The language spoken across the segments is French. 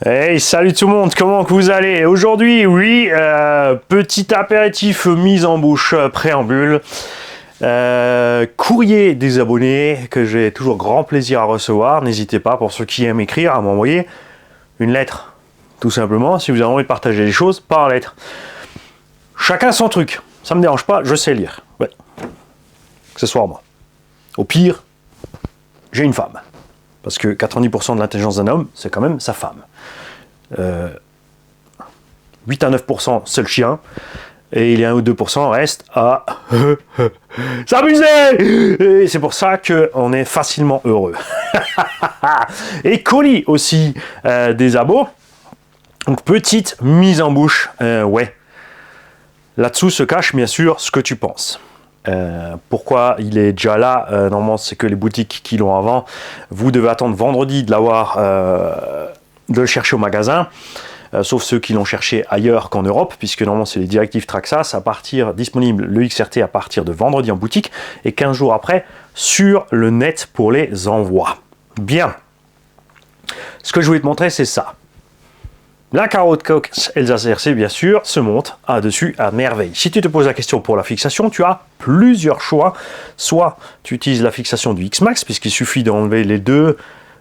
Hey, salut tout le monde, comment que vous allez? Aujourd'hui, oui, petit apéritif mise en bouche, préambule. Courrier des abonnés que j'ai toujours grand plaisir à recevoir. N'hésitez pas, pour ceux qui aiment écrire, à m'envoyer une lettre. Tout simplement, si vous avez envie de partager les choses, par lettre. Chacun son truc. Ça me dérange pas, je sais lire. Ouais. Accessoirement. Au pire, j'ai une femme. Parce que 90% de l'intelligence d'un homme, c'est quand même sa femme. 8 à 9%, c'est le chien. Et il y a 1 ou 2% reste à s'amuser. Et c'est pour ça qu'on est facilement heureux. Et colis aussi des abos. Donc petite mise en bouche. Ouais. Là-dessous se cache bien sûr ce que tu penses. Pourquoi il est déjà là? Normalement, c'est que les boutiques qui l'ont avant. Vous devez attendre vendredi de l'avoir, de le chercher au magasin. Sauf ceux qui l'ont cherché ailleurs qu'en Europe, puisque normalement c'est les directives Traxas, disponible le XRT à partir de vendredi en boutique, et 15 jours après sur le net pour les envois. Bien. Ce que je voulais te montrer, c'est ça. La carotte Cox Elsace RC, bien sûr, se monte dessus à merveille. Si tu te poses la question pour la fixation, tu as plusieurs choix. Soit tu utilises la fixation du X-Max, puisqu'il suffit d'enlever les deux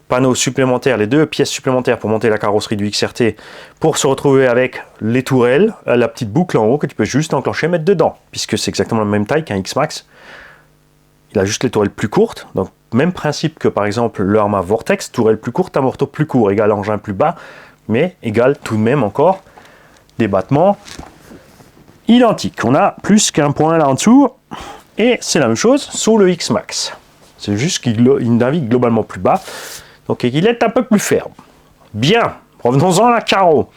panneaux supplémentaires, les deux pièces supplémentaires pour monter la carrosserie du XRT, pour se retrouver avec les tourelles, la petite boucle en haut que tu peux juste enclencher et mettre dedans, puisque c'est exactement la même taille qu'un X-Max. Il a juste les tourelles plus courtes, donc même principe que par exemple le Arma Vortex, tourelle plus courte, amorto plus court, égale engin plus bas, mais égale tout de même encore des battements identiques. On a plus qu'un point là en dessous, et c'est la même chose sur le X-Max. C'est juste qu'il navigue globalement plus bas, donc il est un peu plus ferme. Bien, revenons-en à la carreau.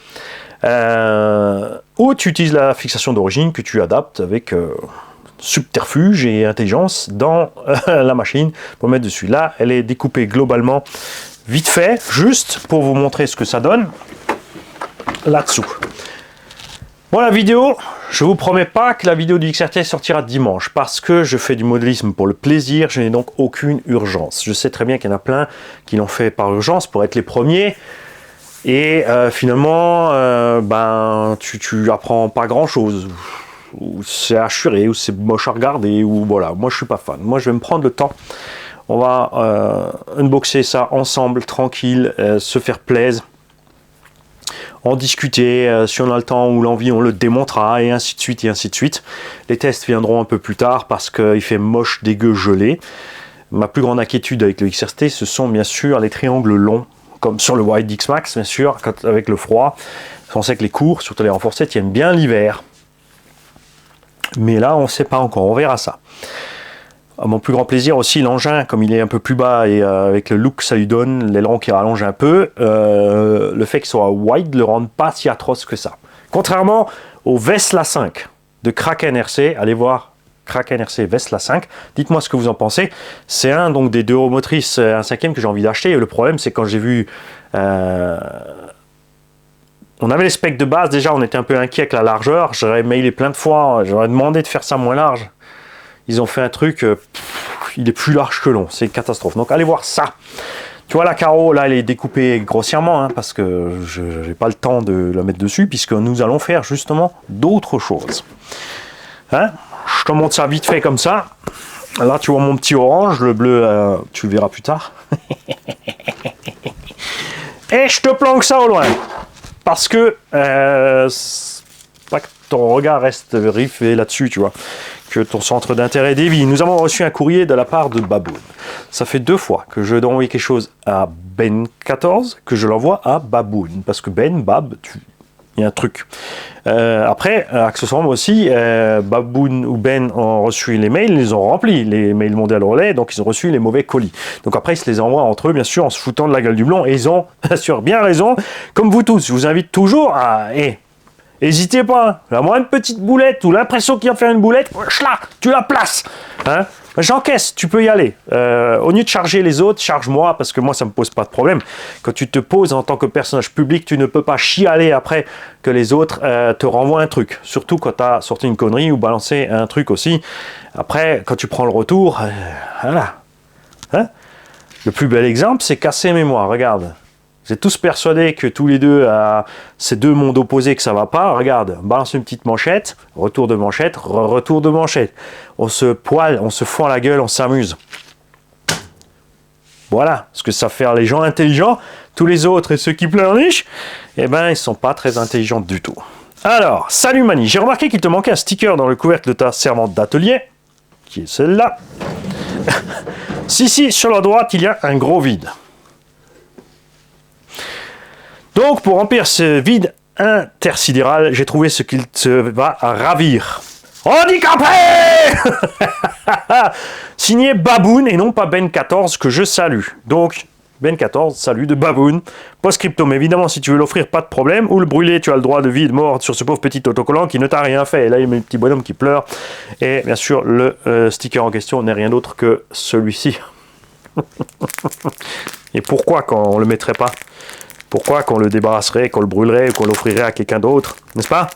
Où tu utilises la fixation d'origine que tu adaptes avec subterfuge et intelligence dans la machine pour mettre dessus. Là, elle est découpée globalement vite fait, juste pour vous montrer ce que ça donne là-dessous. Bon, la vidéo, je vous promets pas que la vidéo du XRT sortira dimanche, parce que je fais du modélisme pour le plaisir, je n'ai donc aucune urgence. Je sais très bien qu'il y en a plein qui l'ont fait par urgence pour être les premiers, et finalement, tu apprends pas grand-chose. Ou c'est assuré, ou c'est moche à regarder, ou voilà, moi je suis pas fan. Moi je vais me prendre le temps. On va unboxer ça ensemble, tranquille, se faire plaisir, en discuter, si on a le temps ou l'envie, on le démontera, et ainsi de suite, et ainsi de suite. Les tests viendront un peu plus tard, parce qu'il fait moche, dégueu, gelé. Ma plus grande inquiétude avec le XRT, ce sont bien sûr les triangles longs, comme sur le Wild X-Max, bien sûr, avec le froid. On sait que les cours, surtout les renforcés, tiennent bien l'hiver. Mais là, on ne sait pas encore, on verra ça. À mon plus grand plaisir aussi, l'engin, comme il est un peu plus bas et avec le look que ça lui donne, l'aileron qui rallonge un peu, le fait qu'il soit wide ne le rend pas si atroce que ça. Contrairement au Vesla 5 de Kraken RC, allez voir Kraken RC Vesla 5, dites-moi ce que vous en pensez. C'est un donc des deux roues motrices, un cinquième que j'ai envie d'acheter, et le problème c'est quand j'ai vu... on avait les specs de base, déjà on était un peu inquiet avec la largeur, j'aurais mailé plein de fois, j'aurais demandé de faire ça moins large. Ils ont fait un truc, il est plus large que long, c'est une catastrophe. Donc allez voir ça. Tu vois la carreau, là elle est découpée grossièrement, parce que je n'ai pas le temps de la mettre dessus, puisque nous allons faire justement d'autres choses. Je te montre ça vite fait comme ça. Là tu vois mon petit orange, le bleu, tu le verras plus tard. Et je te planque ça au loin. Parce que, pas que ton regard reste rivé là-dessus, tu vois, que ton centre d'intérêt dévie. Nous avons reçu un courrier de la part de Baboon. Ça fait 2 fois que je dois envoyer quelque chose à Ben14, que je l'envoie à Baboon. Parce que Ben, Bab, il y a un truc. Après, accessoirement aussi, Baboon ou Ben ont reçu les mails, ils les ont remplis, les mails mondial relais, donc ils ont reçu les mauvais colis. Donc après, ils se les envoient entre eux, bien sûr, en se foutant de la gueule du blond, et ils ont, bien sûr, bien raison, comme vous tous. Je vous invite toujours à... N'hésitez pas, la moindre petite boulette ou l'impression qu'il va faire une boulette, tu la places. J'encaisse, tu peux y aller. Au lieu de charger les autres, charge-moi, parce que moi, ça ne me pose pas de problème. Quand tu te poses en tant que personnage public, tu ne peux pas chialer après que les autres te renvoient un truc. Surtout quand tu as sorti une connerie ou balancé un truc aussi. Après, quand tu prends le retour, voilà. Le plus bel exemple, c'est casser mémoire. Regarde. Vous êtes tous persuadés que tous les deux, ces deux mondes opposés, que ça va pas. Regarde, balance une petite manchette, retour de manchette, retour de manchette. On se poile, on se fout à la gueule, on s'amuse. Voilà ce que ça fait les gens intelligents. Tous les autres et ceux qui pleurnichent, eh ben, ils sont pas très intelligents du tout. Alors, salut Mani, j'ai remarqué qu'il te manquait un sticker dans le couvercle de ta servante d'atelier, qui est celle-là. Si, sur la droite, il y a un gros vide. Donc, pour remplir ce vide intersidéral, j'ai trouvé ce qu'il te va ravir. Handicapé. Signé Baboon et non pas Ben14 que je salue. Donc, Ben14, salut de Baboon. Post-scriptum, évidemment, si tu veux l'offrir, pas de problème. Ou le brûler, tu as le droit de vie, de mort sur ce pauvre petit autocollant qui ne t'a rien fait. Et là, il y a mes petits bonhommes qui pleurent. Et bien sûr, le sticker en question n'est rien d'autre que celui-ci. Et pourquoi qu'on le mettrait pas? Pourquoi qu'on le débarrasserait, qu'on le brûlerait, qu'on l'offrirait à quelqu'un d'autre? N'est-ce pas?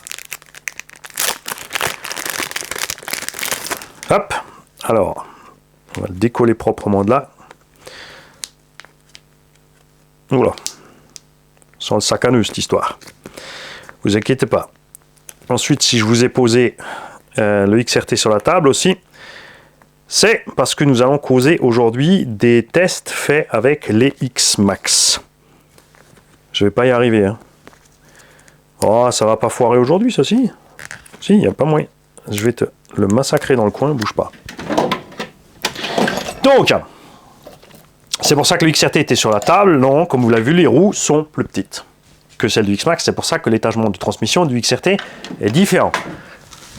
Hop. Alors, on va le décoller proprement de là. Oula, sans le sac à nœud cette histoire. Vous inquiétez pas. Ensuite, si je vous ai posé le XRT sur la table aussi, c'est parce que nous allons causer aujourd'hui des tests faits avec les X-Max. Je vais pas y arriver. Hein. Oh, ça va pas foirer aujourd'hui, ça si. Si, il n'y a pas moyen. Je vais te le massacrer dans le coin, bouge pas. Donc, c'est pour ça que le XRT était sur la table. Non, comme vous l'avez vu, les roues sont plus petites que celles du X-Max. C'est pour ça que l'étagement de transmission du XRT est différent.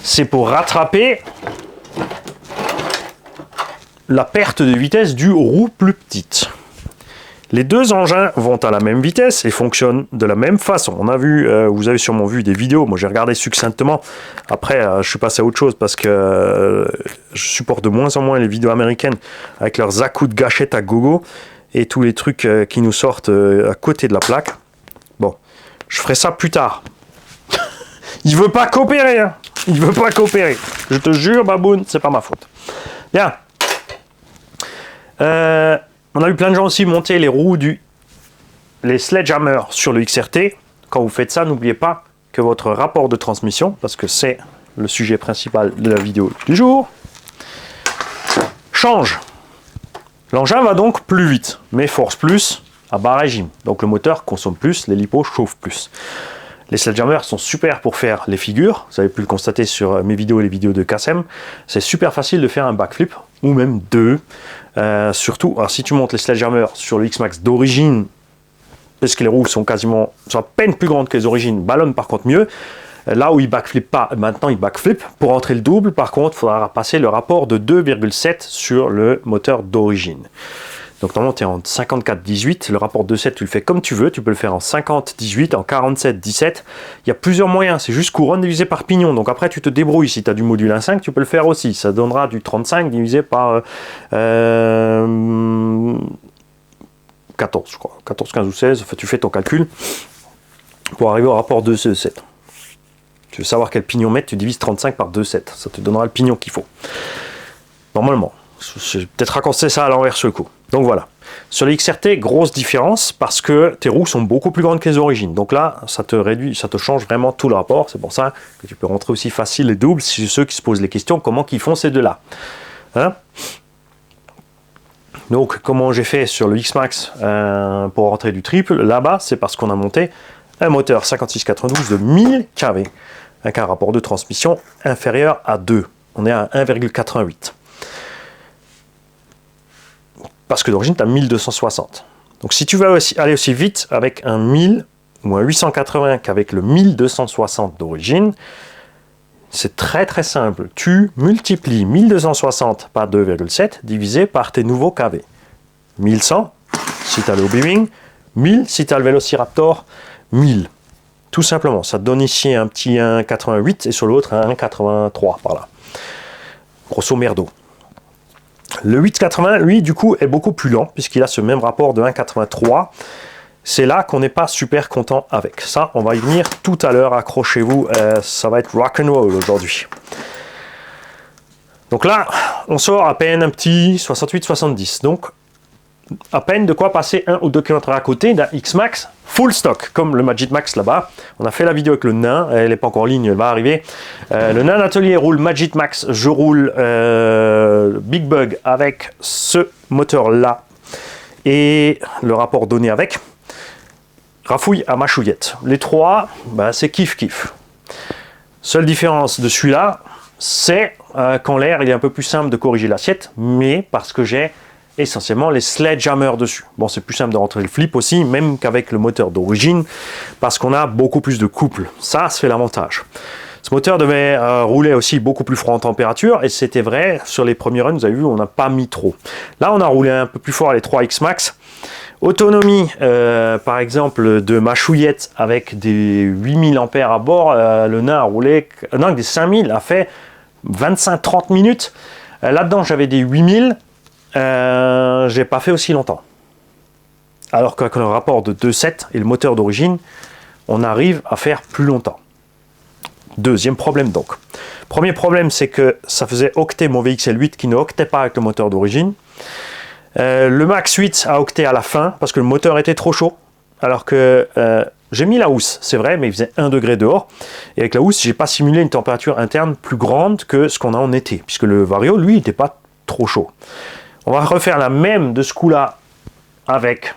C'est pour rattraper la perte de vitesse due aux roues plus petites. Les deux engins vont à la même vitesse et fonctionnent de la même façon. On a vu, vous avez sûrement vu des vidéos. Moi, j'ai regardé succinctement. Après, je suis passé à autre chose parce que je supporte de moins en moins les vidéos américaines avec leurs à-coups de gâchette à gogo et tous les trucs qui nous sortent à côté de la plaque. Bon, je ferai ça plus tard. Il veut pas coopérer, hein. Il veut pas coopérer. Je te jure, Baboon, c'est pas ma faute. Bien. On a eu plein de gens aussi monter les roues les sledgehammer sur le XRT. Quand vous faites ça, n'oubliez pas que votre rapport de transmission, parce que c'est le sujet principal de la vidéo du jour, change. L'engin va donc plus vite, mais force plus à bas régime. Donc le moteur consomme plus, les lipos chauffent plus. Les sledgehammers sont super pour faire les figures. Vous avez pu le constater sur mes vidéos et les vidéos de Kassem. C'est super facile de faire un backflip, ou même deux. Surtout, alors si tu montes les sledgehammers sur le X-Max d'origine, parce que les roues sont à peine plus grandes que les origines, ballonnent par contre mieux. Là où il backflip pas, maintenant il backflip. Pour entrer le double, par contre, il faudra passer le rapport de 2,7 sur le moteur d'origine. Donc normalement tu es en 54-18, le rapport 2,7 tu le fais comme tu veux, tu peux le faire en 50-18, en 47-17, il y a plusieurs moyens, c'est juste couronne divisé par pignon, donc après tu te débrouilles, si tu as du module 1,5 tu peux le faire aussi, ça donnera du 35 divisé par 14 je crois, 14, 15 ou 16, enfin tu fais ton calcul pour arriver au rapport 2,7. Tu veux savoir quel pignon mettre, tu divises 35 par 2,7, ça te donnera le pignon qu'il faut, normalement. J'ai peut-être raccourci ça à l'envers sur le coup. Donc voilà. Sur les XRT, grosse différence parce que tes roues sont beaucoup plus grandes que les origines. Donc là, ça te réduit, ça te change vraiment tout le rapport. C'est pour ça que tu peux rentrer aussi facile les doubles si ceux qui se posent les questions, comment qu'ils font ces deux-là. Hein? Donc, comment j'ai fait sur le X-Max pour rentrer du triple, là-bas, c'est parce qu'on a monté un moteur 5692 de 1000 kV avec un rapport de transmission inférieur à 2. On est à 1,88. Parce que d'origine, tu as 1260. Donc si tu veux aller aussi vite avec un 1000 ou un 880 qu'avec le 1260 d'origine, c'est très très simple. Tu multiplies 1260 par 2,7 divisé par tes nouveaux kV. 1100 si tu as le Hobby 1000 si tu as le Velociraptor, 1000. Tout simplement. Ça te donne ici un petit 1,88 et sur l'autre un 1,83 par là. Grosso merdo. Le 880, lui, du coup, est beaucoup plus lent, puisqu'il a ce même rapport de 1,83. C'est là qu'on n'est pas super content avec. Ça, on va y venir tout à l'heure. Accrochez-vous, ça va être rock'n'roll aujourd'hui. Donc là, on sort à peine un petit 68-70. Donc, à peine de quoi passer 1 ou 2 km à côté d'un X-Max full stock, comme le Magic Max là-bas. On a fait la vidéo avec le nain, elle n'est pas encore en ligne, elle va arriver. Le nain d'atelier roule Magic Max, je roule Big Bug avec ce moteur-là et le rapport donné avec. Rafouille à mâchouillette. Les trois, bah, c'est kiff-kiff. Seule différence de celui-là, c'est qu'en l'air, il est un peu plus simple de corriger l'assiette, mais parce que j'ai essentiellement les sledgehammer dessus. Bon, c'est plus simple de rentrer le flip aussi, même qu'avec le moteur d'origine, parce qu'on a beaucoup plus de couple. Ça fait l'avantage. Ce moteur devait rouler aussi beaucoup plus froid en température, et c'était vrai, sur les premiers runs, vous avez vu, on n'a pas mis trop. Là, on a roulé un peu plus fort les 3X Max. Autonomie, par exemple, de mâchouillette avec des 8000 ampères à bord, le nain a roulé, non, avec des 5000, a fait 25-30 minutes. Là-dedans, j'avais des 8000. J'ai pas fait aussi longtemps. Alors qu'avec le rapport de 2.7 et le moteur d'origine, on arrive à faire plus longtemps. Deuxième problème donc. Premier problème, c'est que ça faisait octer mon VXL8 qui ne octait pas avec le moteur d'origine. Le Max 8 a octé à la fin parce que le moteur était trop chaud. Alors que j'ai mis la housse, c'est vrai, mais il faisait 1 degré dehors. Et avec la housse, j'ai pas simulé une température interne plus grande que ce qu'on a en été. Puisque le Vario, lui, n'était pas trop chaud. On va refaire la même de ce coup-là avec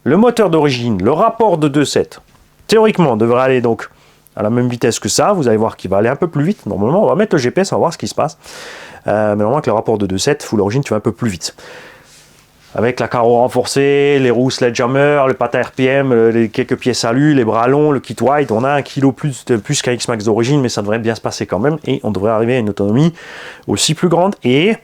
le moteur d'origine, le rapport de 2.7. Théoriquement, devrait aller donc à la même vitesse que ça. Vous allez voir qu'il va aller un peu plus vite. Normalement, on va mettre le GPS, on va voir ce qui se passe. Mais normalement, avec le rapport de 2.7, full origine, tu vas un peu plus vite. Avec la carreau renforcée, les roues Sledgehammer, le patin RPM, les quelques pièces alu, les bras longs, le kit white, on a 1 kg plus qu'un X-Max d'origine, mais ça devrait bien se passer quand même. Et on devrait arriver à une autonomie aussi plus grande. Et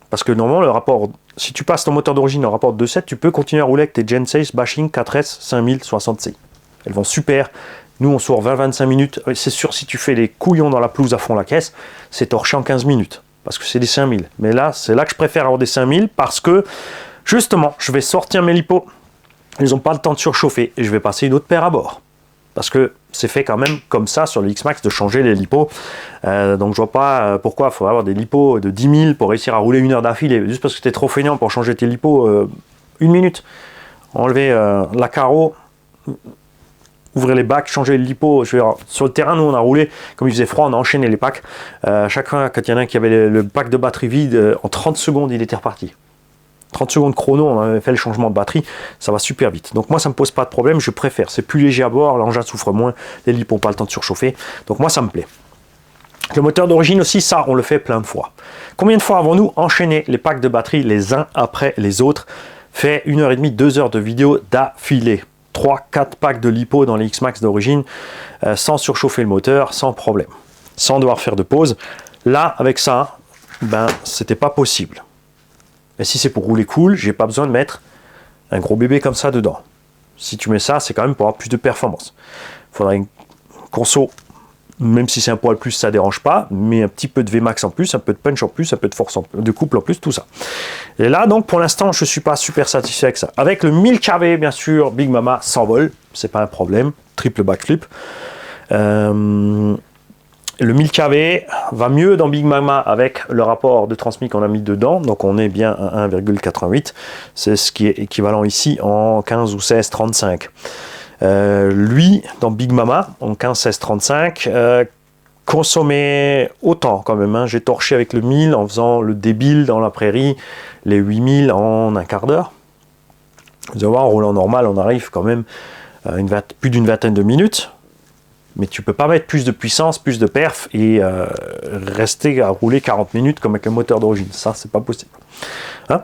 parce que normalement, le rapport, si tu passes ton moteur d'origine en rapport de 2.7, tu peux continuer à rouler avec tes Gen 6 Bashing 4S 5060C. Elles vont super. Nous, on sort 20-25 minutes. C'est sûr, si tu fais les couillons dans la pelouse à fond la caisse, c'est torché en 15 minutes. Parce que c'est des 5000. Mais là, c'est là que je préfère avoir des 5000 parce que, justement, je vais sortir mes lipos. Ils n'ont pas le temps de surchauffer et je vais passer une autre paire à bord. Parce que c'est fait quand même comme ça sur le X-Max de changer les lipos. Donc je vois pas pourquoi il faut avoir des lipos de 10 000 pour réussir à rouler 1 heure d'affilée. Juste parce que tu es trop feignant pour changer tes lipos 1 minute. Enlever la carreau, ouvrir les bacs, changer les lipos. Je veux dire, sur le terrain, nous on a roulé, comme il faisait froid, on a enchaîné les packs. Chaque fois, quand il y en a un qui avait le pack de batterie vide, en 30 secondes il était reparti. 30 secondes chrono, on avait fait le changement de batterie, ça va super vite. Donc moi, ça ne me pose pas de problème, je préfère. C'est plus léger à bord, l'engin souffre moins, les lipos n'ont pas le temps de surchauffer. Donc moi, ça me plaît. Le moteur d'origine aussi, ça, on le fait plein de fois. Combien de fois avons-nous enchaîné les packs de batterie les uns après les autres, fait 1h30, 2 heures de vidéo d'affilée. 3-4 packs de lipo dans les X-Max d'origine, sans surchauffer le moteur, sans problème. Sans devoir faire de pause. Là, avec ça, ben, c'était pas possible. Et si c'est pour rouler cool, j'ai pas besoin de mettre un gros bébé comme ça dedans. Si tu mets ça, c'est quand même pour avoir plus de performance. Il faudrait une conso, même si c'est un poil plus, ça dérange pas, mais un petit peu de Vmax en plus, un peu de punch en plus, un peu de force de couple en plus, tout ça. Et là, donc, pour l'instant, je suis pas super satisfait avec ça. Avec le 1000 kV, bien sûr, Big Mama s'envole, c'est pas un problème, triple backflip. Le 1000 kV va mieux dans Big Mama avec le rapport de transmis qu'on a mis dedans, donc on est bien à 1,88, c'est ce qui est équivalent ici en 15 ou 16 35. Lui, dans Big Mama, en 15, 16, 35, consommait autant quand même, hein. J'ai torché avec le 1000 en faisant le débile dans la prairie, les 8000 en un quart d'heure. Vous allez voir, en roulant normal, on arrive quand même à plus d'une vingtaine de minutes. Mais tu peux pas mettre plus de puissance, plus de perf et rester à rouler 40 minutes comme avec le moteur d'origine. Ça, c'est pas possible. Hein?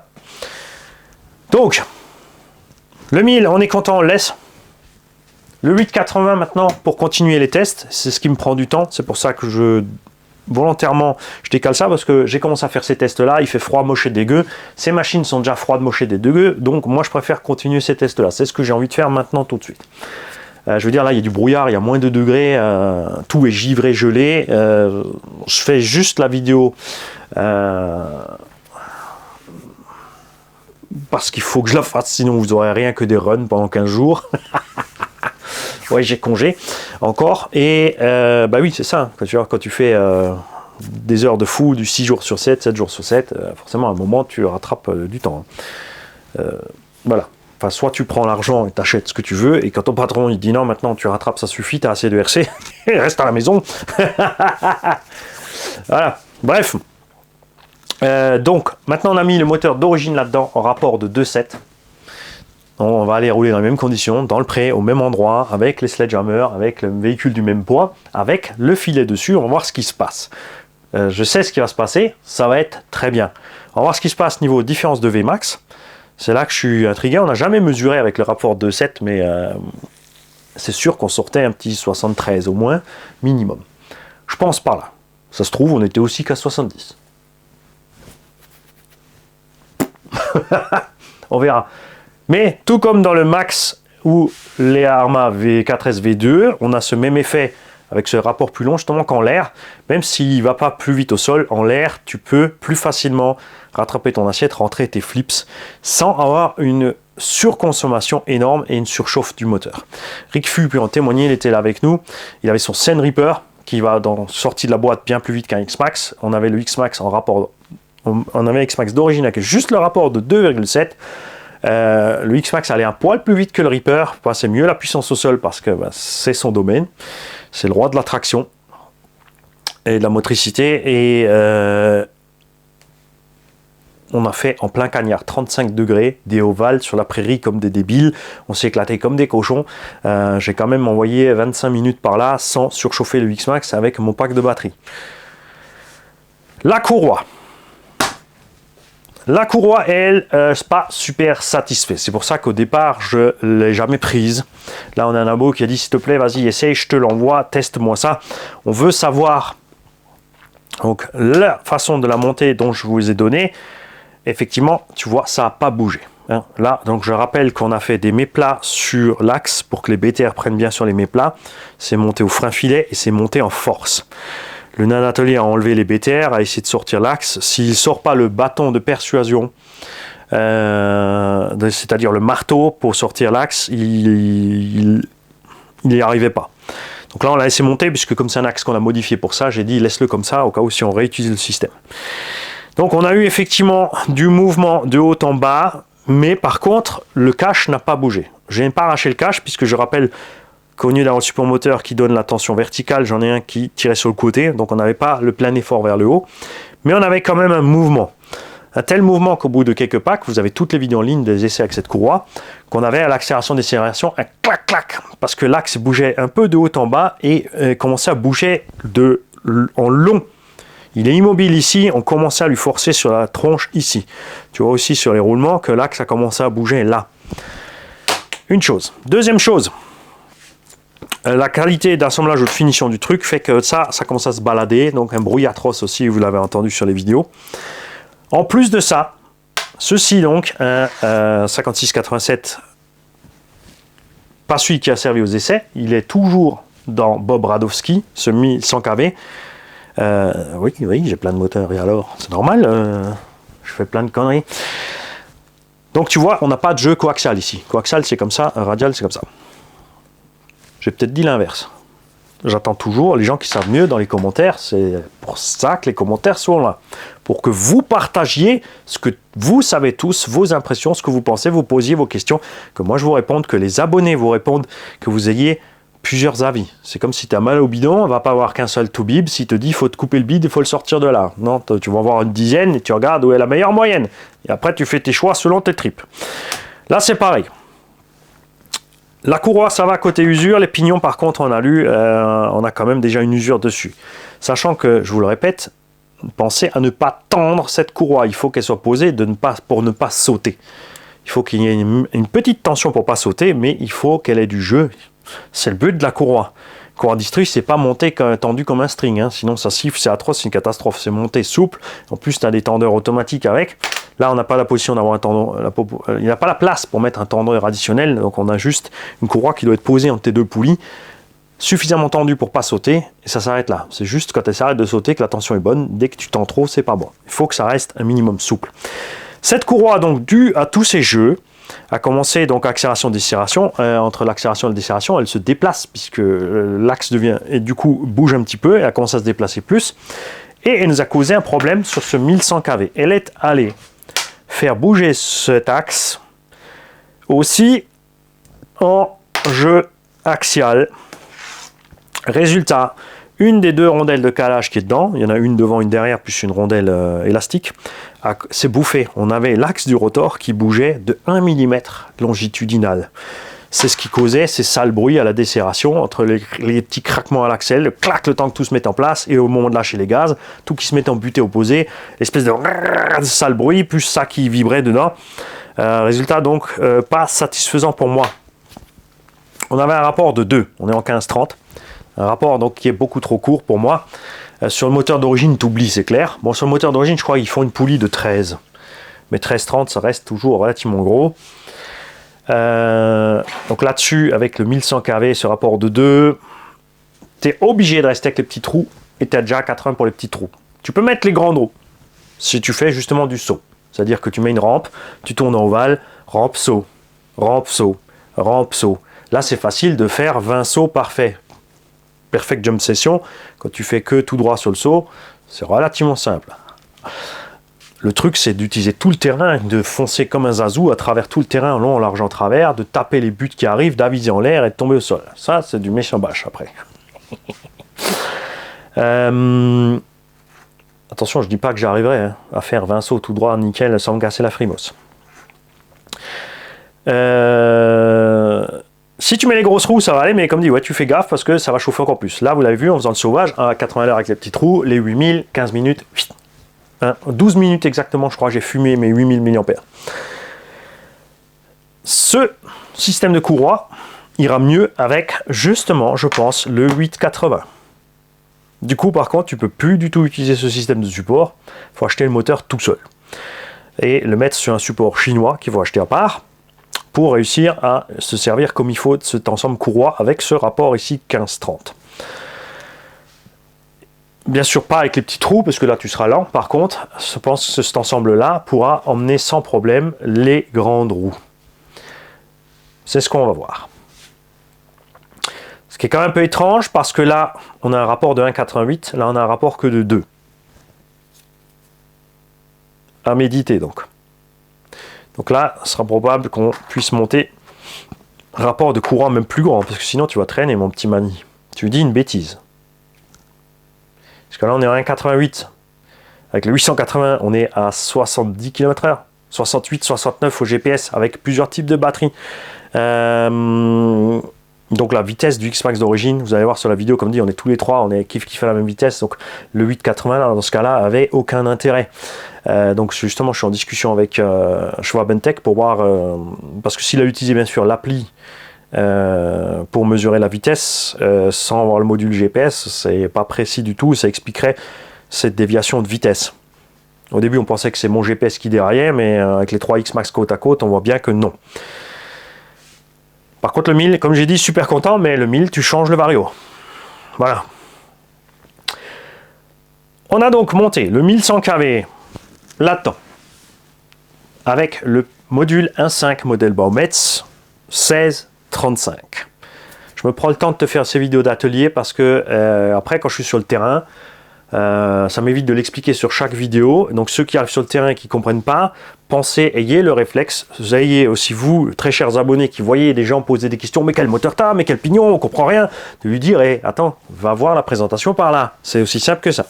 Donc, le 1000, on est content, on le laisse. Le 880 maintenant, pour continuer les tests, c'est ce qui me prend du temps. C'est pour ça que volontairement, je décale ça parce que j'ai commencé à faire ces tests-là. Il fait froid, moche et dégueu. Ces machines sont déjà froides, moches et dégueu. Donc, moi, je préfère continuer ces tests-là. C'est ce que j'ai envie de faire maintenant, tout de suite. Je veux dire, là, il y a du brouillard, il y a moins de degrés, tout est givré, gelé. Je fais juste la vidéo parce qu'il faut que je la fasse, sinon vous n'aurez rien que des runs pendant 15 jours. Ouais, j'ai congé encore. Et bah oui, c'est ça. Quand tu fais des heures de fou, du 6 jours sur 7, 7 jours sur 7, forcément, à un moment, tu rattrapes du temps. Voilà. Enfin, soit tu prends l'argent et t'achètes ce que tu veux, et quand ton patron il dit non, maintenant tu rattrapes, ça suffit, t'as assez de RC, reste à la maison. Voilà. Bref. Donc, maintenant on a mis le moteur d'origine là-dedans en rapport de 2.7. On va aller rouler dans les mêmes conditions, dans le pré, au même endroit, avec les sledgehammers, avec le véhicule du même poids, avec le filet dessus. On va voir ce qui se passe. Je sais ce qui va se passer, ça va être très bien. On va voir ce qui se passe niveau différence de Vmax. C'est là que je suis intrigué. On n'a jamais mesuré avec le rapport 2.7, mais c'est sûr qu'on sortait un petit 73 au moins, minimum. Je pense par là. Ça se trouve, on était aussi qu'à 70. On verra. Mais tout comme dans le Max ou les Arma V4S V2, on a ce même effet avec ce rapport plus long, justement qu'en l'air, même s'il ne va pas plus vite au sol, en l'air, tu peux plus facilement rattraper ton assiette, rentrer tes flips, sans avoir une surconsommation énorme et une surchauffe du moteur. Rick Fu peut en témoigner, il était là avec nous, il avait son Sen Reaper, qui va sorti de la boîte bien plus vite qu'un X-Max. On avait le X-Max en rapport, on avait X-Max d'origine avec juste le rapport de 2,7. Le X-Max allait un poil plus vite que le Reaper, passait mieux la puissance au sol parce que c'est son domaine, c'est le roi de la traction et de la motricité, et on a fait en plein cagnard, 35 degrés, des ovales sur la prairie comme des débiles, on s'est éclaté comme des cochons. J'ai quand même envoyé 25 minutes par là sans surchauffer le X-Max avec mon pack de batterie. La courroie. La courroie, elle, c'est pas super satisfait. C'est pour ça qu'au départ, je ne l'ai jamais prise. Là, on a un abo qui a dit, s'il te plaît, vas-y, essaye, je te l'envoie, teste-moi ça. On veut savoir donc la façon de la monter dont je vous ai donné. Effectivement, tu vois, ça n'a pas bougé. Hein. Là, donc je rappelle qu'on a fait des méplats sur l'axe pour que les BTR prennent bien sur les méplats. C'est monté au frein filet et c'est monté en force. Le Nan Atelier a enlevé les BTR, a essayé de sortir l'axe. S'il ne sort pas le bâton de persuasion, c'est-à-dire le marteau pour sortir l'axe, il n'y arrivait pas. Donc là, on l'a laissé monter, puisque comme c'est un axe qu'on a modifié pour ça, j'ai dit laisse-le comme ça, au cas où si on réutilise le système. Donc on a eu effectivement du mouvement de haut en bas, mais par contre, le cache n'a pas bougé. Je n'ai pas arraché le cache, puisque je rappelle qu'au lieu d'avoir le support moteur qui donne la tension verticale, j'en ai un qui tirait sur le côté, donc on n'avait pas le plein effort vers le haut, mais on avait quand même un mouvement. Un tel mouvement qu'au bout de quelques packs, vous avez toutes les vidéos en ligne des essais avec cette courroie, qu'on avait à l'accélération décélération un clac-clac, parce que l'axe bougeait un peu de haut en bas et commençait à bouger en long. Il est immobile ici, on commençait à lui forcer sur la tronche ici. Tu vois aussi sur les roulements que l'axe a commencé à bouger là. Une chose. Deuxième chose. La qualité d'assemblage ou de finition du truc fait que ça commence à se balader, donc un bruit atroce aussi, vous l'avez entendu sur les vidéos. En plus de ça, ceci donc, un 5687, pas celui qui a servi aux essais, il est toujours dans Bob Radowski, ce 1100 kV. Oui, j'ai plein de moteurs, et alors, c'est normal, je fais plein de conneries. Donc tu vois, on n'a pas de jeu coaxial ici. Coaxial c'est comme ça, radial c'est comme ça. J'ai peut-être dit l'inverse. J'attends toujours les gens qui savent mieux dans les commentaires. C'est pour ça que les commentaires sont là. Pour que vous partagiez ce que vous savez tous, vos impressions, ce que vous pensez, vous posiez vos questions, que moi je vous réponde, que les abonnés vous répondent, que vous ayez plusieurs avis. C'est comme si tu as mal au bidon, on ne va pas avoir qu'un seul tout bib. S'il te dit il faut te couper le bide, il faut le sortir de là. Non, tu vas avoir une dizaine et tu regardes où est la meilleure moyenne. Et après tu fais tes choix selon tes tripes. Là c'est pareil. La courroie, ça va côté usure. Les pignons, par contre, on a quand même déjà une usure dessus. Sachant que, je vous le répète, pensez à ne pas tendre cette courroie. Il faut qu'elle soit posée pour ne pas sauter. Il faut qu'il y ait une petite tension pour ne pas sauter, mais il faut qu'elle ait du jeu. C'est le but de la courroie. Courroie distru, c'est pas monté tendu comme un string. Hein. Sinon, ça siffle, c'est atroce, c'est une catastrophe. C'est monté souple. En plus, tu as des tendeurs automatiques avec. Là, on n'a pas la position d'avoir un tendeur. Il n'y a pas la place pour mettre un tendeur additionnel. Donc, on a juste une courroie qui doit être posée entre tes deux poulies, suffisamment tendue pour pas sauter. Et ça s'arrête là. C'est juste quand elle s'arrête de sauter que la tension est bonne. Dès que tu tends trop, c'est pas bon. Il faut que ça reste un minimum souple. Cette courroie, donc, due à tous ces jeux, a commencé donc accélération-décélération. Entre l'accélération et la décélération, elle se déplace puisque l'axe devient et du coup bouge un petit peu. Elle a commencé à se déplacer plus. Et elle nous a causé un problème sur ce 1100 kV. Elle est allée faire bouger cet axe aussi en jeu axial. Résultat, une des deux rondelles de calage qui est dedans, il y en a une devant, une derrière, plus une rondelle élastique, c'est bouffé. On avait l'axe du rotor qui bougeait de 1 mm longitudinal. C'est ce qui causait ces sales bruits à la desserration, entre les petits craquements à l'axel, le clac, le temps que tout se mette en place, et au moment de lâcher les gaz, tout qui se met en butée opposée, l'espèce de sale bruit, plus ça qui vibrait dedans. Résultat donc, pas satisfaisant pour moi. On avait un rapport de 2, on est en 15-30. Un rapport donc qui est beaucoup trop court pour moi. Sur le moteur d'origine, t'oublies, c'est clair. Bon, sur le moteur d'origine, je crois qu'ils font une poulie de 13. Mais 13-30, ça reste toujours relativement gros. Donc là-dessus, avec le 1100 kV, ce rapport de 2, tu es obligé de rester avec les petits trous et tu as déjà 80 pour les petits trous. Tu peux mettre les grandes roues si tu fais justement du saut. C'est-à-dire que tu mets une rampe, tu tournes en ovale, rampe, saut, rampe, saut, rampe, saut. Là, c'est facile de faire 20 sauts parfaits. Perfect jump session, quand tu fais que tout droit sur le saut, c'est relativement simple. Le truc, c'est d'utiliser tout le terrain, de foncer comme un zazou à travers tout le terrain, en long, en large, en travers, de taper les buts qui arrivent, d'aviser en l'air et de tomber au sol. Ça, c'est du méchant bâche après. Attention, je dis pas que j'arriverai à faire 20 sauts tout droit, nickel, sans me casser la frimos. Si tu mets les grosses roues, ça va aller, mais comme dit, ouais, tu fais gaffe parce que ça va chauffer encore plus. Là, vous l'avez vu en faisant le sauvage, à 80 à l'heure avec les petites roues, les 8000, 15 minutes, 12 minutes exactement, je crois, j'ai fumé mes 8000 mAh. Ce système de courroie ira mieux avec, justement, je pense, le 880. Du coup, par contre, tu peux plus du tout utiliser ce système de support. Il faut acheter le moteur tout seul. Et le mettre sur un support chinois qu'il faut acheter à part, pour réussir à se servir comme il faut de cet ensemble courroie avec ce rapport ici 15-30. Bien sûr pas avec les petits trous parce que là tu seras lent. Par contre, je pense que cet ensemble-là pourra emmener sans problème les grandes roues. C'est ce qu'on va voir. Ce qui est quand même un peu étrange parce que là on a un rapport de 1,88, là on a un rapport que de 2. À méditer donc. Donc là, ce sera probable qu'on puisse monter un rapport de courant même plus grand, parce que sinon tu vas traîner mon petit Mani. Tu lui dis une bêtise. Parce que là on est à 1,88. Avec le 880, on est à 70 km/h. 68, 69 au GPS, avec plusieurs types de batteries. Donc la vitesse du X-Max d'origine, vous allez voir sur la vidéo, comme dit, on est tous les trois, on est kiff à la même vitesse, donc le 880 là, dans ce cas-là avait aucun intérêt. Donc justement je suis en discussion avec Schwabentech pour voir, parce que s'il a utilisé bien sûr l'appli pour mesurer la vitesse, sans avoir le module GPS, c'est pas précis du tout, ça expliquerait cette déviation de vitesse. Au début on pensait que c'est mon GPS qui déraillait, mais avec les 3 X-Max côte à côte, on voit bien que non. Par contre le 1000, comme j'ai dit, super content, mais le 1000 tu changes le vario. Voilà. On a donc monté le 1100 kV là-dedans, avec le module 1.5 modèle Baumetz 1635. Je me prends le temps de te faire ces vidéos d'atelier parce que après quand je suis sur le terrain, ça m'évite de l'expliquer sur chaque vidéo. Donc ceux qui arrivent sur le terrain et qui ne comprennent pas, pensez, ayez le réflexe, vous ayez aussi vous, très chers abonnés, qui voyez des gens poser des questions, mais quel moteur t'as, mais quel pignon, on comprend rien, de lui dire, hey, attends, va voir la présentation par là, c'est aussi simple que ça.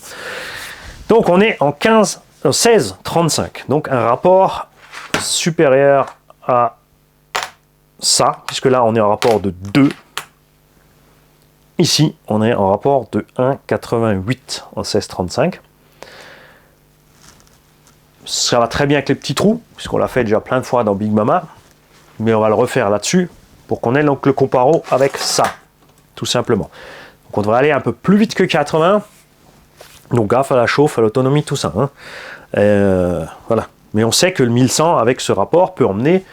Donc on est en 1635, donc un rapport supérieur à ça, puisque là on est en rapport de 2. Ici, on est en rapport de 1,88 en 1635. Ça va très bien avec les petits trous, puisqu'on l'a fait déjà plein de fois dans Big Mama. Mais on va le refaire là-dessus, pour qu'on ait donc le comparo avec ça, tout simplement. Donc on devrait aller un peu plus vite que 80. Donc gaffe à la chauffe, à l'autonomie, tout ça. Hein. Voilà. Mais on sait que le 1100, avec ce rapport, peut emmener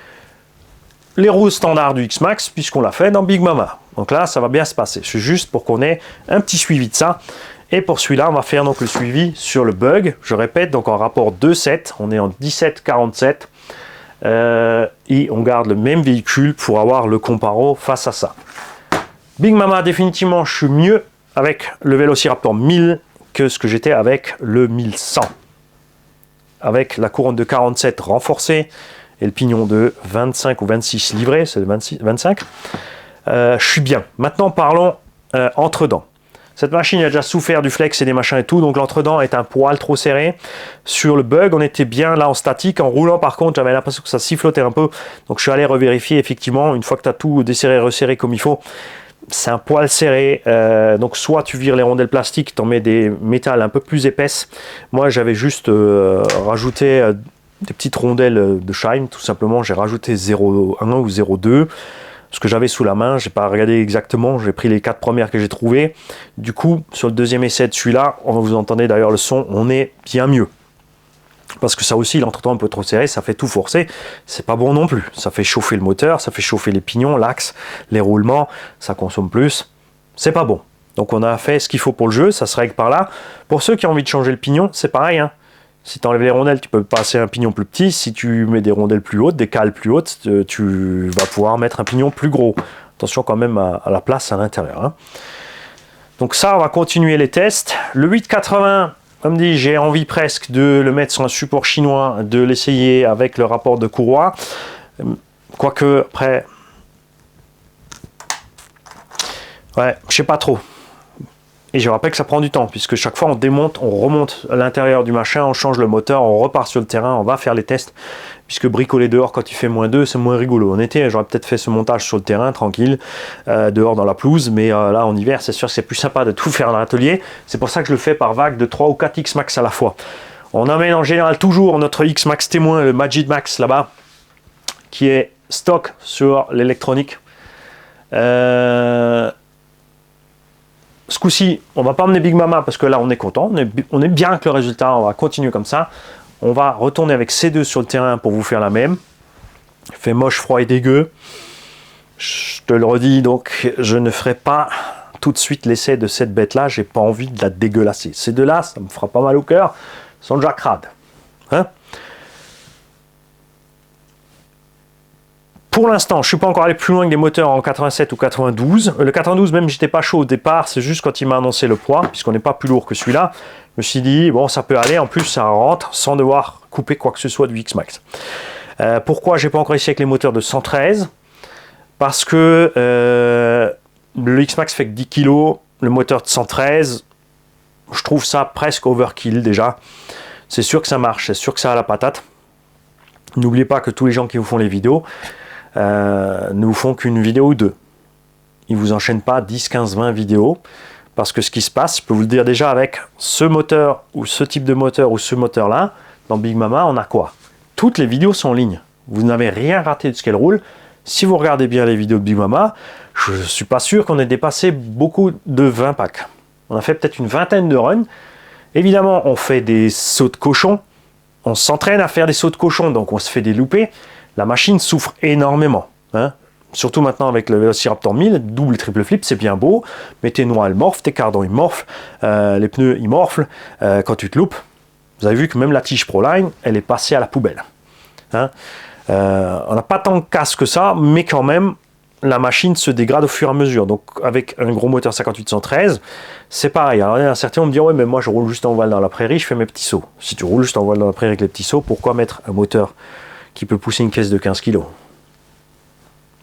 les roues standards du X-Max, puisqu'on l'a fait dans Big Mama. Donc là, ça va bien se passer. C'est juste pour qu'on ait un petit suivi de ça. Et pour celui-là, on va faire donc le suivi sur le bug. Je répète, donc en rapport 2.7, on est en 17,47. Et on garde le même véhicule pour avoir le comparo face à ça. Big Mama, définitivement, je suis mieux avec le Velociraptor 1000 que ce que j'étais avec le 1100. Avec la couronne de 47 renforcée et le pignon de 25 ou 26 livrés, c'est le 25. Je suis bien. Maintenant, parlons entre-dents. Cette machine a déjà souffert du flex et des machins et tout, donc l'entre-dents est un poil trop serré. Sur le bug, on était bien là en statique. En roulant, par contre, j'avais l'impression que ça sifflotait un peu. Donc je suis allé revérifier, effectivement, une fois que tu as tout desserré, resserré comme il faut, c'est un poil serré. Donc soit tu vires les rondelles plastiques, tu en mets des métals un peu plus épaisses. Moi, j'avais juste rajouté des petites rondelles de shine, tout simplement. J'ai rajouté 0,1 ou 0,2. Ce que j'avais sous la main, j'ai pas regardé exactement, j'ai pris les 4 premières que j'ai trouvées. Du coup, sur le deuxième essai de celui-là, vous entendez d'ailleurs le son, on est bien mieux. Parce que ça aussi, l'entretemps un peu trop serré, ça fait tout forcer, c'est pas bon non plus. Ça fait chauffer le moteur, ça fait chauffer les pignons, l'axe, les roulements, ça consomme plus, c'est pas bon. Donc on a fait ce qu'il faut pour le jeu, ça se règle par là. Pour ceux qui ont envie de changer le pignon, c'est pareil, hein. Si tu enlèves les rondelles, tu peux passer un pignon plus petit. Si tu mets des rondelles plus hautes, des cales plus hautes, tu vas pouvoir mettre un pignon plus gros. Attention quand même à la place à l'intérieur. Hein. Donc ça, on va continuer les tests. Le 880, comme dit, j'ai envie presque de le mettre sur un support chinois, de l'essayer avec le rapport de courroie. Quoique, après... Ouais, je sais pas trop. Et je rappelle que ça prend du temps, puisque chaque fois on démonte, on remonte à l'intérieur du machin, on change le moteur, on repart sur le terrain, on va faire les tests, puisque bricoler dehors quand il fait -2, c'est moins rigolo. En été, j'aurais peut-être fait ce montage sur le terrain, tranquille, dehors dans la pelouse, mais là en hiver, c'est sûr que c'est plus sympa de tout faire dans l'atelier. C'est pour ça que je le fais par vague de 3 ou 4 X-Max à la fois. On amène en général toujours notre X-Max témoin, le Magic Max là-bas, qui est stock sur l'électronique. Ce coup-ci, on va pas emmener Big Mama parce que là on est content, on est bien avec le résultat, on va continuer comme ça. On va retourner avec C2 sur le terrain pour vous faire la même. Il fait moche, froid et dégueu. Je te le redis, donc je ne ferai pas tout de suite l'essai de cette bête-là, j'ai pas envie de la dégueulasser. Ces deux-là, ça me fera pas mal au cœur, ils sont déjà crades. Hein? Pour l'instant, je ne suis pas encore allé plus loin que des moteurs en 87 ou 92. Le 92, même, j'étais pas chaud au départ. C'est juste quand il m'a annoncé le poids, puisqu'on n'est pas plus lourd que celui-là. Je me suis dit, bon, ça peut aller. En plus, ça rentre sans devoir couper quoi que ce soit du X-Max. Pourquoi j'ai pas encore essayé avec les moteurs de 113? Parce que le X-Max fait que 10 kg. Le moteur de 113, je trouve ça presque overkill déjà. C'est sûr que ça marche, c'est sûr que ça a la patate. N'oubliez pas que tous les gens qui vous font les vidéos, ne vous font qu'une vidéo ou deux. Ils vous enchaînent pas 10, 15, 20 vidéos, parce que ce qui se passe, je peux vous le dire déjà, avec ce moteur, ou ce type de moteur, ou ce moteur-là, dans Big Mama, on a quoi? Toutes les vidéos sont en ligne. Vous n'avez rien raté de ce qu'elle roule. Si vous regardez bien les vidéos de Big Mama, je ne suis pas sûr qu'on ait dépassé beaucoup de 20 packs. On a fait peut-être une vingtaine de runs. Évidemment, on fait des sauts de cochon. On s'entraîne à faire des sauts de cochon, donc on se fait des loupés. La machine souffre énormément. Hein. Surtout maintenant avec le Velociraptor 1000, double triple flip, c'est bien beau. Mais tes noix, elles morflent, tes cardans, ils morflent, les pneus, ils morflent. Quand tu te loupes, vous avez vu que même la tige Proline, elle est passée à la poubelle. Hein. On n'a pas tant de casse que ça, mais quand même, la machine se dégrade au fur et à mesure. Donc avec un gros moteur 5813, c'est pareil. Alors, il y en a certains vont me dire, ouais, mais moi je roule juste en voile dans la prairie, je fais mes petits sauts. Si tu roules juste en voile dans la prairie avec les petits sauts, pourquoi mettre un moteur qui peut pousser une caisse de 15 kg?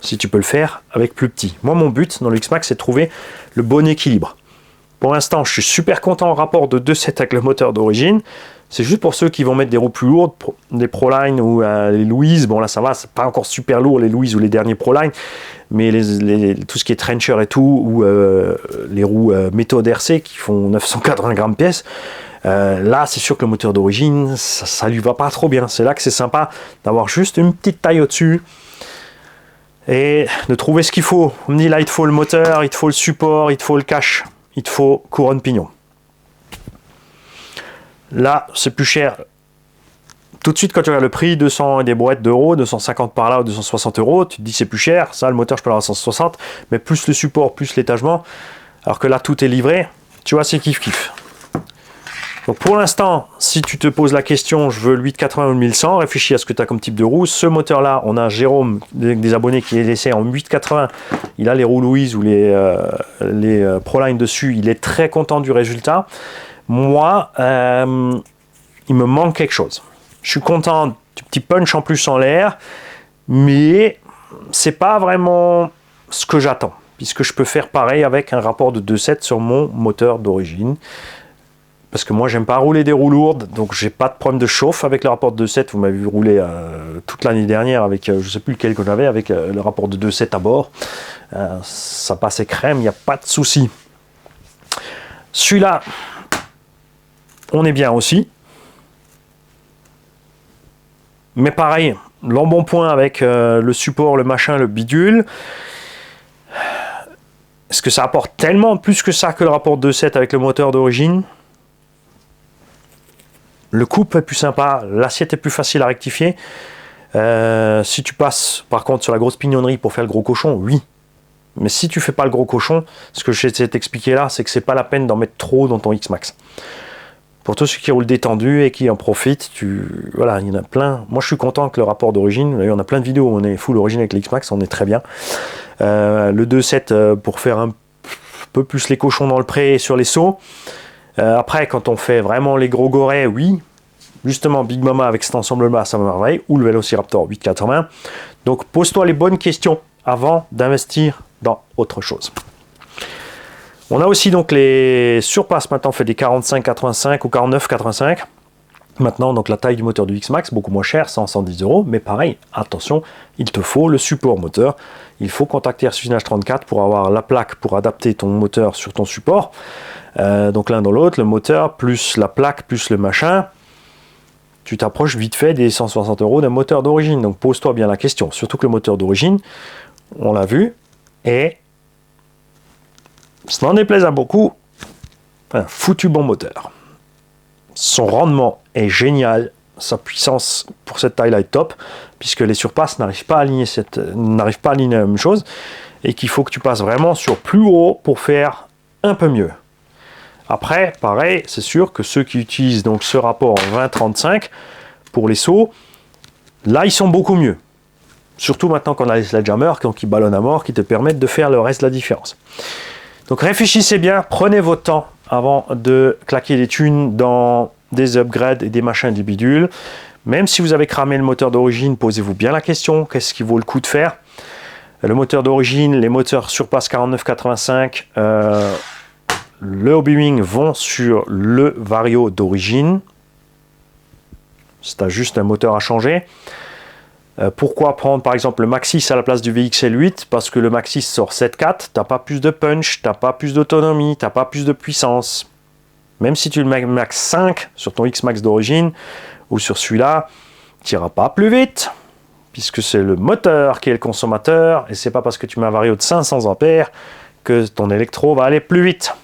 Si tu peux le faire avec plus petit. Moi, mon but dans le X-Max, c'est de trouver le bon équilibre. Pour l'instant, je suis super content en rapport de 2.7 avec le moteur d'origine. C'est juste pour ceux qui vont mettre des roues plus lourdes, des Proline ou les Louise. Bon, là, ça va, c'est pas encore super lourd, les Louise ou les derniers Proline. Mais tout ce qui est Trencher et tout, ou les roues méthode RC qui font 980 grammes pièce, là, c'est sûr que le moteur d'origine, ça lui va pas trop bien. C'est là que c'est sympa d'avoir juste une petite taille au-dessus et de trouver ce qu'il faut. On me dit là, il te faut le moteur, il te faut le support, il te faut le cache, il te faut couronne pignon. Là, c'est plus cher. Tout de suite, quand tu regardes le prix, 200 et des brouettes d'euros, 250 par là ou 260 euros, tu te dis c'est plus cher. Ça, le moteur, je peux l'avoir à 160, mais plus le support, plus l'étagement. Alors que là, tout est livré. Tu vois, c'est kiff-kiff. Donc pour l'instant, si tu te poses la question, je veux le 880 ou le 1100, réfléchis à ce que tu as comme type de roue. Ce moteur-là, on a Jérôme, des abonnés qui essaie en 880. Il a les roues Louise ou les Proline dessus. Il est très content du résultat. Moi, il me manque quelque chose. Je suis content petit punch en plus en l'air, mais c'est pas vraiment ce que j'attends, puisque je peux faire pareil avec un rapport de 2.7 sur mon moteur d'origine. Parce que moi, j'aime pas rouler des roues lourdes, donc j'ai pas de problème de chauffe avec le rapport de 2.7. Vous m'avez vu rouler toute l'année dernière avec, je sais plus lequel que j'avais, avec le rapport de 2.7 à bord. Ça passait crème, il n'y a pas de souci. Celui-là, on est bien aussi. Mais pareil, l'embonpoint avec le support, le machin, le bidule. Est-ce que ça apporte tellement plus que ça que le rapport 2.7 avec le moteur d'origine? Le coupe est plus sympa, l'assiette est plus facile à rectifier. Si tu passes par contre sur la grosse pignonnerie pour faire le gros cochon, oui. Mais si tu fais pas le gros cochon, ce que j'essaie de t'expliquer là, c'est que c'est pas la peine d'en mettre trop dans ton X-Max. Pour tous ceux qui roulent détendu et qui en profitent, voilà, il y en a plein. Moi je suis content que le rapport d'origine, on a plein de vidéos où on est full origine avec le X-Max, on est très bien. Le 2.7 pour faire un peu plus les cochons dans le pré et sur les sauts. Après, quand on fait vraiment les gros gorets, oui, justement, Big Mama avec cet ensemble-là, ça me merveille, ou le Velociraptor 880. Donc, pose-toi les bonnes questions avant d'investir dans autre chose. On a aussi donc les surpasses, maintenant on fait des 45-85 ou 49-85. Maintenant, donc la taille du moteur du X-Max, beaucoup moins cher, 110 €, mais pareil, attention, il te faut le support moteur. Il faut contacter Airsuinage 34 pour avoir la plaque pour adapter ton moteur sur ton support. Donc l'un dans l'autre, le moteur plus la plaque plus le machin, tu t'approches vite fait des 160 € d'un moteur d'origine. Donc pose-toi bien la question, surtout que le moteur d'origine, on l'a vu, est, ça n'en déplaise à beaucoup, un foutu bon moteur. Son rendement est génial, sa puissance pour cette taille-là est top, puisque les surpasses n'arrivent pas à aligner la même chose, et qu'il faut que tu passes vraiment sur plus haut pour faire un peu mieux. Après, pareil, c'est sûr que ceux qui utilisent donc ce rapport en 20-35 pour les sauts, là ils sont beaucoup mieux. Surtout maintenant qu'on a les sledgehammers qui ballonnent à mort, qui te permettent de faire le reste de la différence. Donc réfléchissez bien, prenez votre temps avant de claquer des thunes dans des upgrades et des machins, des bidules. Même si vous avez cramé le moteur d'origine, posez-vous bien la question, qu'est-ce qui vaut le coup de faire? Le moteur d'origine, les moteurs surpasse 49-85, le Hobbywing vont sur le Vario d'origine. Si tu as juste un moteur à changer. Pourquoi prendre par exemple le Maxxis à la place du VXL8? Parce que le Maxxis sort 7.4, tu n'as pas plus de punch, tu n'as pas plus d'autonomie, tu n'as pas plus de puissance. Même si tu le mets Max 5 sur ton X-Max d'origine ou sur celui-là, tu n'iras pas plus vite. Puisque c'est le moteur qui est le consommateur et c'est pas parce que tu mets un Vario de 500 ampères que ton électro va aller plus vite.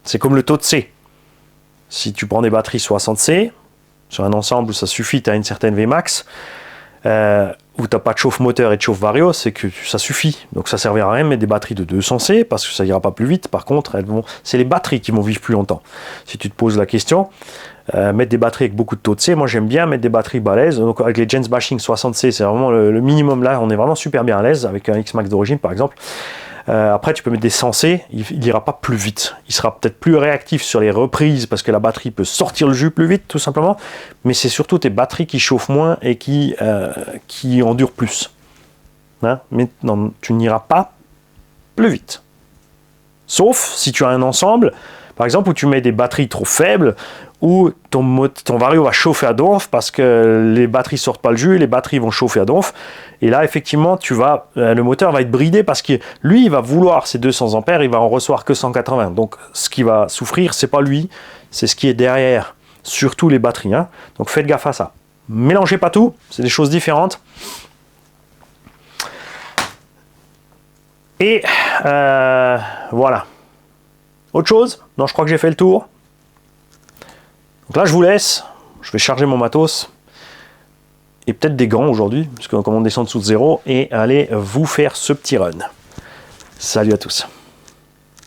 C'est comme le taux de C. Si tu prends des batteries 60C, sur un ensemble où ça suffit, tu as une certaine Vmax, où tu n'as pas de chauffe moteur et de chauffe Vario, c'est que ça suffit. Donc ça ne servira à rien de mettre des batteries de 200C, parce que ça ira pas plus vite. Par contre, c'est les batteries qui vont vivre plus longtemps. Si tu te poses la question, mettre des batteries avec beaucoup de taux de C, moi j'aime bien mettre des batteries balèzes. Donc avec les Jens Bashing 60C, c'est vraiment le minimum là, on est vraiment super bien à l'aise, avec un X-Max d'origine par exemple. Après tu peux mettre des 100C, il ira pas plus vite, il sera peut-être plus réactif sur les reprises parce que la batterie peut sortir le jus plus vite tout simplement, mais c'est surtout tes batteries qui chauffent moins et qui endurent plus, hein, mais non, tu n'iras pas plus vite, sauf si tu as un ensemble par exemple où tu mets des batteries trop faibles, où ton Vario va chauffer à donf parce que les batteries sortent pas le jus, les batteries vont chauffer à donf. Et là, effectivement, le moteur va être bridé parce que lui, il va vouloir ses 200 ampères, il va en recevoir que 180. Donc, ce qui va souffrir, c'est pas lui, c'est ce qui est derrière, surtout les batteries. Hein. Donc, faites gaffe à ça. Mélangez pas tout, c'est des choses différentes. Et voilà. Autre chose? Non, je crois que j'ai fait le tour. Donc là, je vous laisse. Je vais charger mon matos. Et peut-être des gants aujourd'hui, puisque comme on descend dessous de zéro, et aller vous faire ce petit run. Salut à tous.